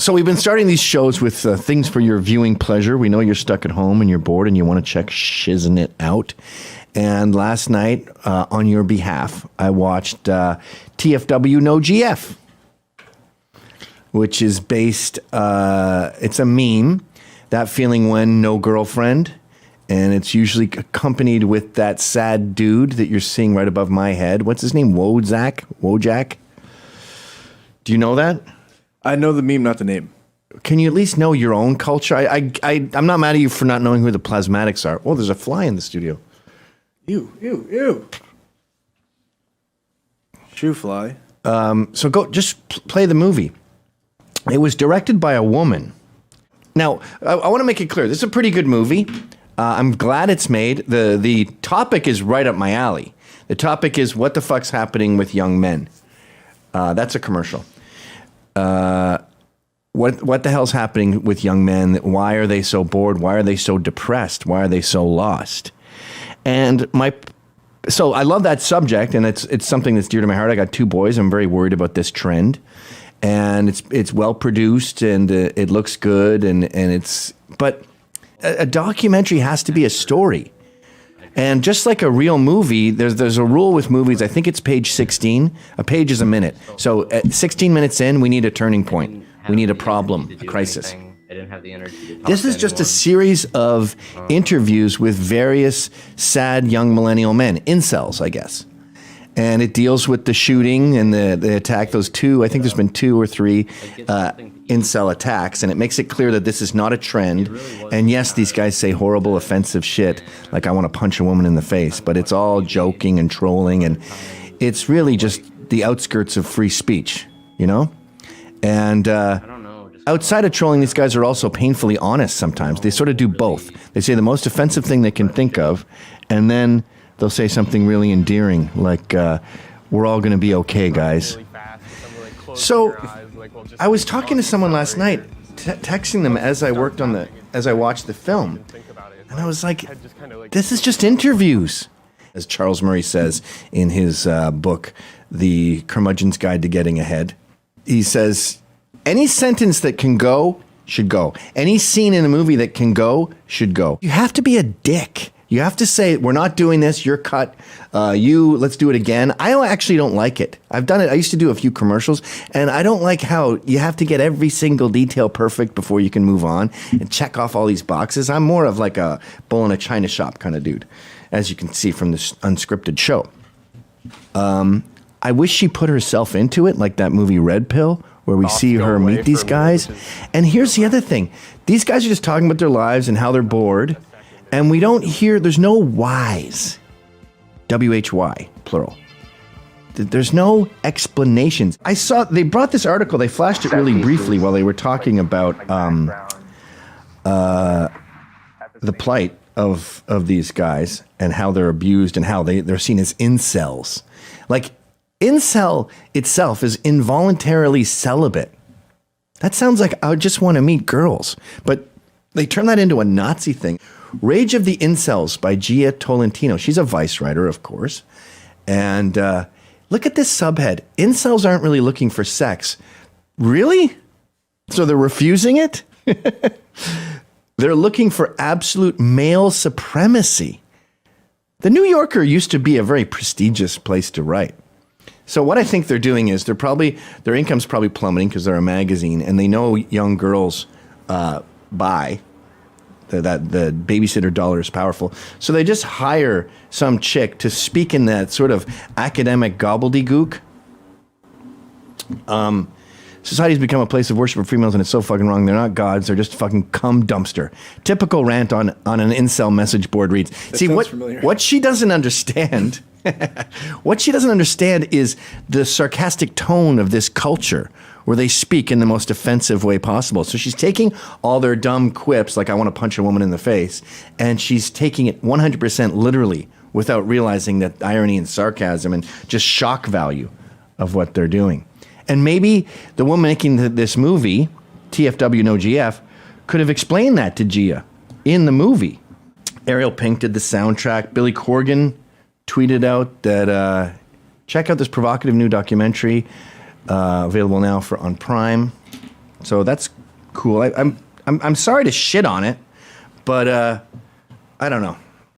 So we've been starting these shows with things for your viewing pleasure. We know you're stuck at home and you're bored and you want to check Shiznit It out. And last night, on your behalf, I watched TFW No GF, which is based, it's a meme, that feeling when no girlfriend, and it's usually accompanied with that sad dude that you're seeing right above my head. What's his name? Wojak? Do you know that? I know the meme, not the name. Can you at least know your own culture? I'm not mad at you for not knowing who the Plasmatics are. Oh, there's a fly in the studio. Ew. Shoe fly. So go, just play the movie. It was directed by a woman. Now, I want to make it clear. This is a pretty good movie. I'm glad it's made. The topic is right up my alley. The topic is what the fuck's happening with young men. That's a commercial. What the hell's happening with young men? Why are they so bored? Why are they so depressed? Why are they so lost? And so I love that subject, and it's something that's dear to my heart. I got 2 boys. I'm very worried about this trend, and it's well produced and it looks good, but a documentary has to be a story. And just like a real movie, there's a rule with movies. I think it's page 16. A page is a minute. So at 16 minutes in, we need a turning point. We need a problem, a crisis. I didn't have the energy to talk This is to just a anyone. series of interviews with various sad young millennial men, incels, I guess. And it deals with the shooting and the attack. Those 2, I think there's been 2 or 3 incel attacks, and it makes it clear that this is not a trend. And yes, these guys say horrible, offensive shit, like I want to punch a woman in the face, but it's all joking and trolling, and it's really just the outskirts of free speech, you know? And outside of trolling, these guys are also painfully honest sometimes. They sort of do both. They say the most offensive thing they can think of, and then they'll say something really endearing, like, we're all going to be okay, guys. So I was talking to someone last night, texting them as I watched the film, and I was like, this is just interviews. As Charles Murray says in his book, The Curmudgeon's Guide to Getting Ahead, he says, any sentence that can go should go. Any scene in a movie that can go should go. You have to be a dick. You have to say, we're not doing this, you're cut, let's do it again. I actually don't like it. I've done it. I used to do a few commercials, and I don't like how you have to get every single detail perfect before you can move on and check off all these boxes. I'm more of like a bull in a china shop kind of dude, as you can see from this unscripted show. I wish she put herself into it, like that movie Red Pill, where we see her meet these guys. And here's the other thing. These guys are just talking about their lives and how they're bored. And we don't hear, there's no whys. W-H-Y, plural. There's no explanations. I saw, they brought this article, they flashed it really briefly while they were talking about the plight of these guys and how they're abused and how they're seen as incels. Like, incel itself is involuntarily celibate. That sounds like I just want to meet girls. But they turn that into a Nazi thing. Rage of the Incels by Gia Tolentino. She's a Vice writer, of course. And look at this subhead. Incels aren't really looking for sex. Really? So they're refusing it? They're looking for absolute male supremacy. The New Yorker used to be a very prestigious place to write. So what I think they're doing is their income's probably plummeting because they're a magazine, and they know young girls buy. That the babysitter dollar is powerful. So they just hire some chick to speak in that sort of academic gobbledygook. Society's become a place of worship for females, and it's so fucking wrong. They're not gods. They're just a fucking cum dumpster. Typical rant on an incel message board reads. See, what she doesn't understand, what she doesn't understand is the sarcastic tone of this culture where they speak in the most offensive way possible. So she's taking all their dumb quips, like I want to punch a woman in the face, and she's taking it 100% literally without realizing that irony and sarcasm and just shock value of what they're doing. And maybe the woman making this movie, TFW No GF, could have explained that to Gia in the movie. Ariel Pink did the soundtrack. Billy Corgan tweeted out that check out this provocative new documentary available now on Prime. So that's cool. I'm sorry to shit on it, but I don't know.